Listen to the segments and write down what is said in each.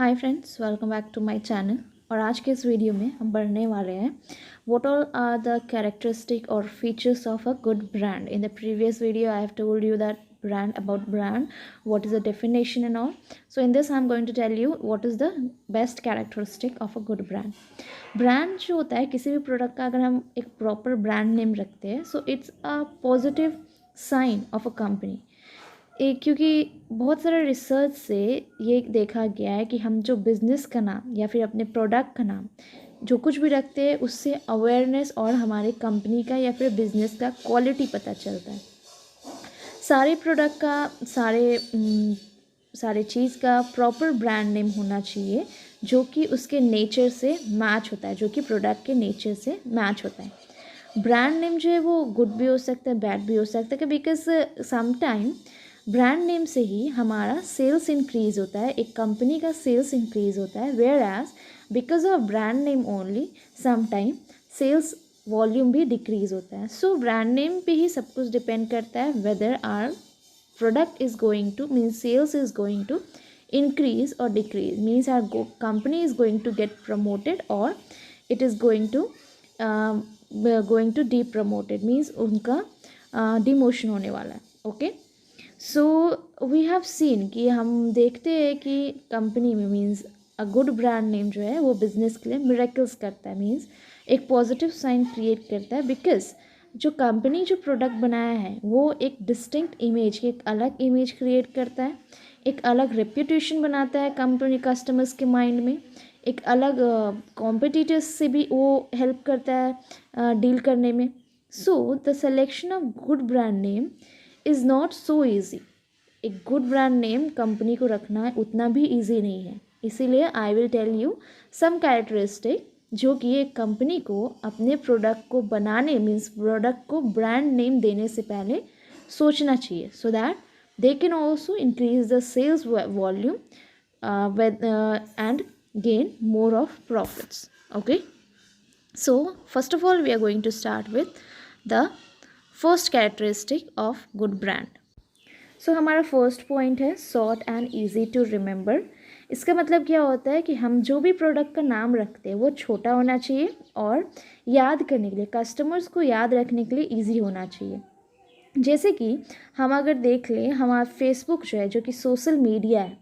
Hi friends, welcome back to my channel. और आज के इस वीडियो में हम पढ़ने वाले हैं what all are the characteristic और features of a good brand. In the previous video I have told you that brand about brand, what is the definition and all. So in this I'm going to tell you what is the best characteristic of a good brand. Brand जो होता है किसी भी product का, अगर हम एक proper brand name रखते हैं so it's a positive sign of a company. क्योंकि बहुत सारे रिसर्च से ये देखा गया है कि हम जो बिज़नेस का नाम या फिर अपने प्रोडक्ट का नाम जो कुछ भी रखते हैं उससे अवेयरनेस और हमारे कंपनी का या फिर बिज़नेस का क्वालिटी पता चलता है। सारे प्रोडक्ट का सारे चीज़ का प्रॉपर ब्रांड नेम होना चाहिए जो कि उसके नेचर से मैच होता है, जो कि प्रोडक्ट के नेचर से मैच होता है। ब्रांड नेम जो है वो गुड भी हो सकता है, बैड भी हो सकता है, बिकॉज समटाइम ब्रांड नेम से ही हमारा सेल्स इंक्रीज़ होता है, एक कंपनी का सेल्स इंक्रीज़ होता है। Whereas because of brand name only sometime sales volume भी डिक्रीज़ होता है। सो ब्रांड नेम पे ही सब कुछ डिपेंड करता है whether our product is going to means sales is going to increase or decrease, means our company is going to get promoted or it is going to depromoted, means उनका demotion होने वाला है। Okay, so we have seen कि हम देखते हैं कि company में means a good brand name जो है वो बिज़नेस के लिए मिरेकल्स करता है, मीन्स एक पॉजिटिव साइन क्रिएट करता है। बिकॉज जो कंपनी जो प्रोडक्ट बनाया है वो एक डिस्टिंक्ट इमेज, एक अलग इमेज क्रिएट करता है, एक अलग रेप्यूटेशन बनाता है कंपनी कस्टमर्स के माइंड में, एक अलग कॉम्पिटिटर्स से भी वो हेल्प करता है डील करने में। So the selection of good brand name is not so easy. एक गुड ब्रांड नेम कंपनी को रखना है उतना भी ईजी नहीं है। इसीलिए I will tell you some characteristic जो कि एक कंपनी को अपने प्रोडक्ट को बनाने मीन्स प्रोडक्ट को ब्रांड नेम देने से पहले सोचना चाहिए, so that they can also increase the sales volume and gain more of profits. Okay, so first of all we are going to start with the first characteristic of good brand. So हमारा first point है short and easy to remember. इसका मतलब क्या होता है कि हम जो भी प्रोडक्ट का नाम रखते हैं वो छोटा होना चाहिए और याद करने के लिए, कस्टमर्स को याद रखने के लिए ईजी होना चाहिए। जैसे कि हम अगर देख लें हमारा फेसबुक जो है, जो कि सोशल मीडिया है,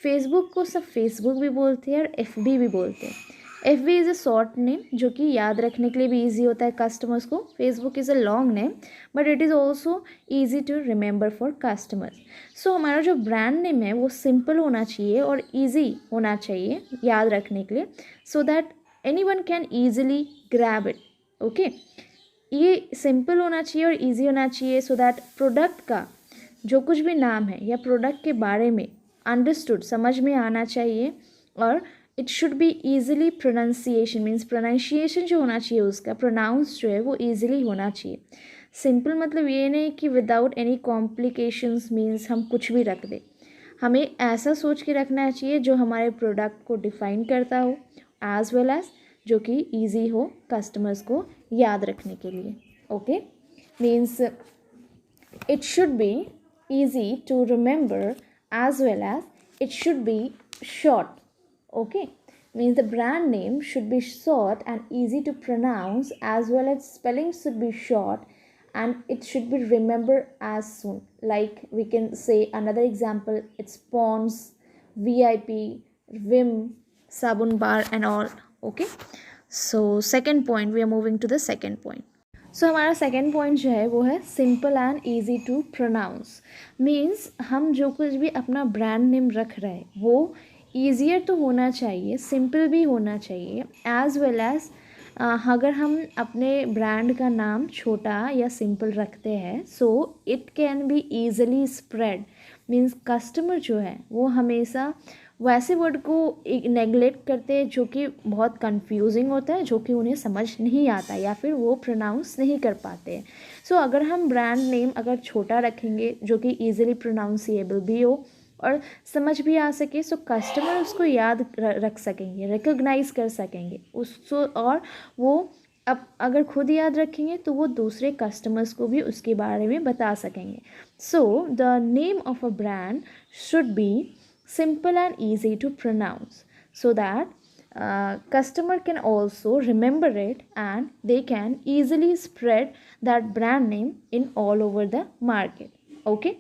फेसबुक को सब फेसबुक भी बोलते हैं और एफबी भी बोलते हैं। FB is a short name जो कि याद रखने के लिए भी इजी होता है कस्टमर्स को। Facebook is a long name but it is also easy to remember for customers. So हमारा जो ब्रांड नेम है वो सिंपल होना चाहिए और ईजी होना चाहिए याद रखने के लिए, so that any one can easily grab it. Okay, ये सिंपल होना चाहिए और इजी होना चाहिए सो दैट प्रोडक्ट का जो कुछ भी नाम है या प्रोडक्ट के बारे में अंडरस्टूड समझ में आना चाहिए। और it should be easily pronunciation, means pronunciation जो होना चाहिए उसका प्रोनाउंस जो है वो ईजिली होना चाहिए। सिंपल मतलब ये नहीं कि विदाउट एनी कॉम्प्लिकेशंस, मीन्स हम कुछ भी रख दें। हमें ऐसा सोच के रखना चाहिए जो हमारे प्रोडक्ट को डिफ़ाइन करता हो एज वेल एज जो कि ईजी हो कस्टमर्स को याद रखने के लिए। Okay, means it should be easy to remember as well as it should be short. Okay, means the brand name should be short and easy to pronounce as well as spelling should be short and it should be remembered as soon. Like we can say another example, it's Pond's, VIP, Vim, Sabun Bar and all. Okay, so second point, we are moving to the second point. So हमारा second point जो है वो है simple and easy to pronounce. Means हम जो कुछ भी अपना ब्रांड नेम रख रहे हैं वो ईजियर तो होना चाहिए, सिंपल भी होना चाहिए, एज वेल एज अगर हम अपने ब्रांड का नाम छोटा या सिंपल रखते हैं so it can be easily spread. Means customer जो है वो हमेशा वैसे वर्ड को नेगलेक्ट करते हैं जो कि बहुत कंफ्यूजिंग होता है, जो कि उन्हें समझ नहीं आता या फिर वो प्रोनाउंस नहीं कर पाते हैं। सो अगर हम ब्रांड नेम अगर छोटा रखेंगे जो कि ईज़िली प्रोनाउंसिएबल भी हो और समझ भी आ सके, सो कस्टमर उसको याद रख सकेंगे, रिकॉग्नाइज़ कर सकेंगे उसको, और वो अब अगर खुद याद रखेंगे तो वो दूसरे कस्टमर्स को भी उसके बारे में बता सकेंगे। So the name of a brand should be simple and easy to pronounce. so that customer can also remember it and they can easily spread that brand name in all over the market. Okay,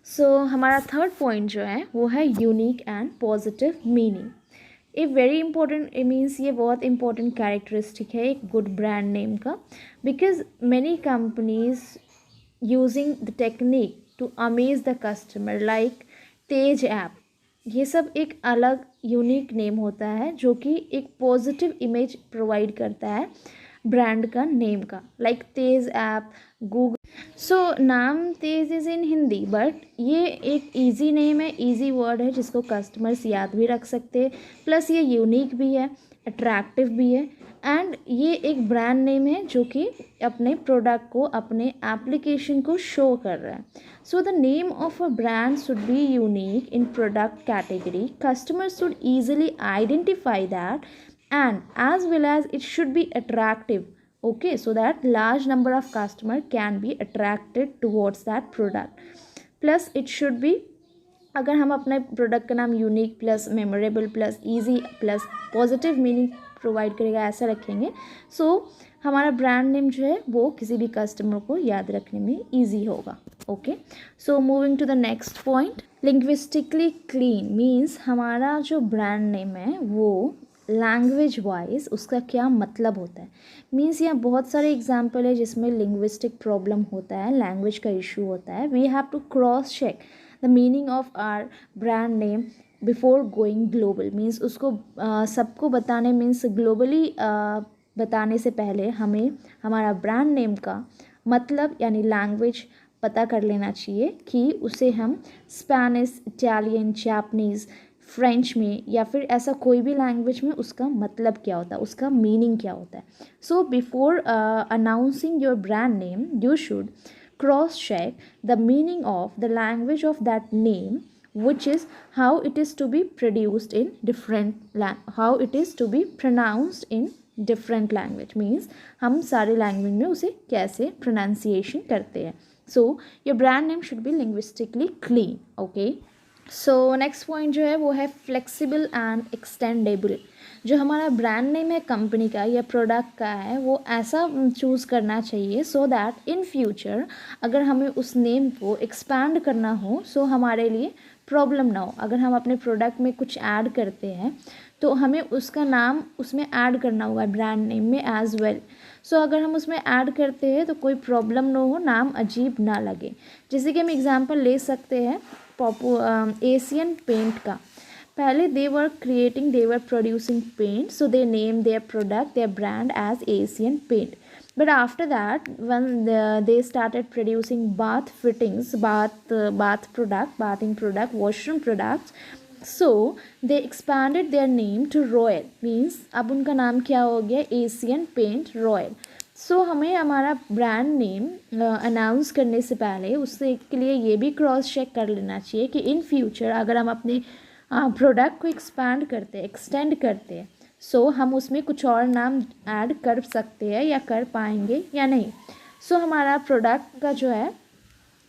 सो हमारा third point जो है वो है unique and positive meaning. A very important means ये बहुत important characteristic है एक good brand name का, because many companies using the technique to amaze the customer like Tez app. ये सब एक अलग यूनिक नेम होता है जो कि एक पॉजिटिव इमेज प्रोवाइड करता है ब्रांड का नेम का, लाइक तेज ऐप, गूगल. सो नाम तेज इज़ इन हिंदी, बट ये एक इजी नेम है, इजी वर्ड है जिसको कस्टमर्स याद भी रख सकते हैं, प्लस ये यूनिक भी है, अट्रैक्टिव भी है, एंड ये एक ब्रांड नेम है जो कि अपने प्रोडक्ट को, अपने एप्लीकेशन को शो कर रहा है. So the name of a brand should be unique in product category. Customers should easily identify that and as well as it should be attractive, okay, so that large number of customer can be attracted towards that product. plus it should be, अगर हम अपने product का नाम unique plus memorable plus easy plus positive meaning provide करेगा ऐसा रखेंगे, सो हमारा brand name जो है वो किसी भी कस्टमर को याद रखने में ईजी होगा. Okay, so moving to the next point, linguistically clean means हमारा जो ब्रांड नेम है वो लैंग्वेज वाइज उसका क्या मतलब होता है. मीन्स यहाँ बहुत सारे एग्जाम्पल है जिसमें लिंग्विस्टिक प्रॉब्लम होता है, लैंग्वेज का इशू होता है. We have to cross check the meaning of our brand name before going global. Means उसको सबको बताने, मीन्स ग्लोबली बताने से पहले हमें हमारा ब्रांड नेम का मतलब यानी लैंग्वेज पता कर लेना चाहिए कि उसे हम स्पेनिश, इटालियन, जापनीज़, फ्रेंच में या फिर ऐसा कोई भी लैंग्वेज में उसका मतलब क्या होता है, उसका मीनिंग क्या होता है. So before announcing your brand name you should cross check the meaning of the language of that name, which is how it is to be produced in different how it is to be pronounced in different language. means हम सारे language में उसे कैसे pronunciation करते हैं. so your brand name should be linguistically clean. okay, so next point जो है वो है फ्लेक्सिबल एंड एक्सटेंडेबल. जो हमारा ब्रांड नेम है कंपनी का या प्रोडक्ट का है वो ऐसा चूज़ करना चाहिए सो दैट इन फ्यूचर अगर हमें उस नेम को एक्सपैंड करना हो सो हमारे लिए प्रॉब्लम ना हो. अगर हम अपने प्रोडक्ट में कुछ ऐड करते हैं तो हमें उसका नाम उसमें ऐड करना होगा ब्रांड नेम में एज वेल. सो अगर हम उसमें ऐड करते हैं तो कोई प्रॉब्लम ना हो, नाम अजीब ना लगे. जैसे कि हम एग्जांपल ले सकते हैं एशियन पेंट का. पहले they were producing paint, so they name their product, their brand as Asian Paint. But after that, when they started producing bath fittings, bathing product, washroom products, so they expanded their name to Royal. means अब उनका नाम क्या हो गया, Asian paint royal. सो हमें हमारा brand name announce करने से पहले उससे के लिए ये भी क्रॉस चेक कर लेना चाहिए कि इन फ्यूचर अगर हम अपने प्रोडक्ट को एक्सपैंड करते हैं, एक्सटेंड करते हैं, सो हम उसमें कुछ और नाम ऐड कर सकते हैं या कर पाएंगे या नहीं. सो हमारा प्रोडक्ट का जो है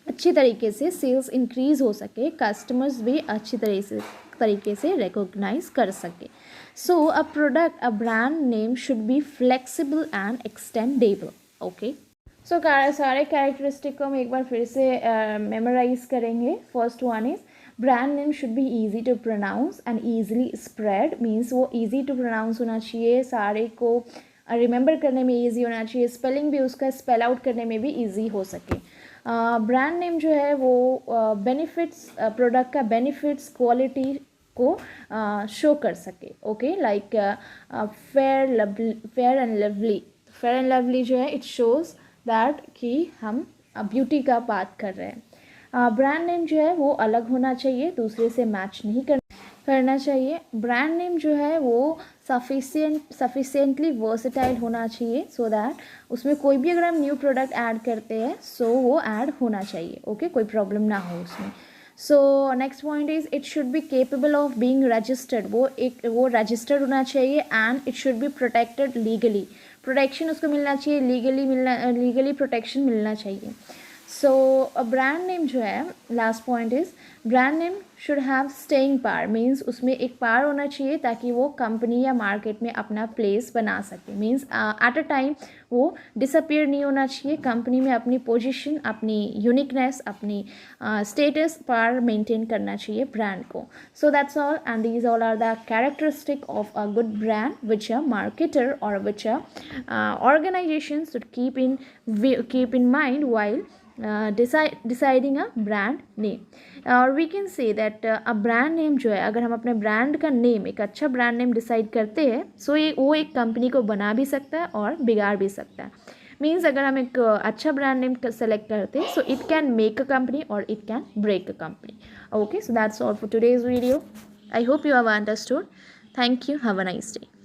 अच्छी तरीके से सेल्स इंक्रीज़ हो सके, कस्टमर्स भी अच्छी तरीके से रिकॉग्नाइज कर सके. So a product, a brand name should be flexible and extendable. Okay, so सारे कैरेक्टरिस्टिक को हम एक बार फिर से मेमोराइज करेंगे. First one is brand name should be easy to pronounce and easily spread. Means वो ईजी टू प्रोनाउंस होना चाहिए, सारे को रिमेंबर करने में ईजी होना चाहिए, स्पेलिंग भी उसका स्पेल आउट करने में भी ईजी हो सके. ब्रांड नेम जो है वो बेनिफिट्स, प्रोडक्ट का बेनिफिट्स, क्वालिटी को शो कर सके. Okay, like fair and lovely. Fair and lovely जो है इट शोज़ दैट कि हम ब्यूटी का बात कर रहे हैं. ब्रांड नेम जो है वो अलग होना चाहिए, दूसरे से मैच नहीं करना चाहिए. ब्रांड नेम जो है वो सफिशिएंटली वर्सेटाइल होना चाहिए सो दैट उसमें कोई भी अगर हम न्यू प्रोडक्ट ऐड करते हैं सो वो ऐड होना चाहिए. ओके, कोई प्रॉब्लम ना हो उसमें. So next point is it should be capable of being registered. वो रजिस्टर्ड होना चाहिए and it should be protected legally. Protection उसको मिलना चाहिए, लीगली प्रोटेक्शन मिलना चाहिए. सो ब्रांड नेम जो है, last point is brand name should have staying power, means उसमें एक पावर होना चाहिए ताकि वो कंपनी या मार्केट में अपना प्लेस बना सके। मीन्स एट अ टाइम वो डिसअपियर नहीं होना चाहिए, कंपनी में अपनी पोजीशन, अपनी यूनिकनेस, अपनी स्टेटस पर मेंटेन करना चाहिए ब्रांड को। So that's all, and these all are the characteristic of a good brand which a marketer और which a organization should keep in mind while deciding a brand name. और we can say that a brand name जो है, अगर हम अपने brand का name, एक अच्छा ब्रांड नेम डिसाइड करते हैं, सो ये वो एक कंपनी को बना भी सकता है और बिगाड़ भी सकता है। मीन्स अगर हम एक अच्छा ब्रांड नेम सेलेक्ट करते हैं, so it can make a company और it can break a company. Okay, so that's all for today's video. I hope you have understood. Thank you. Have a nice day.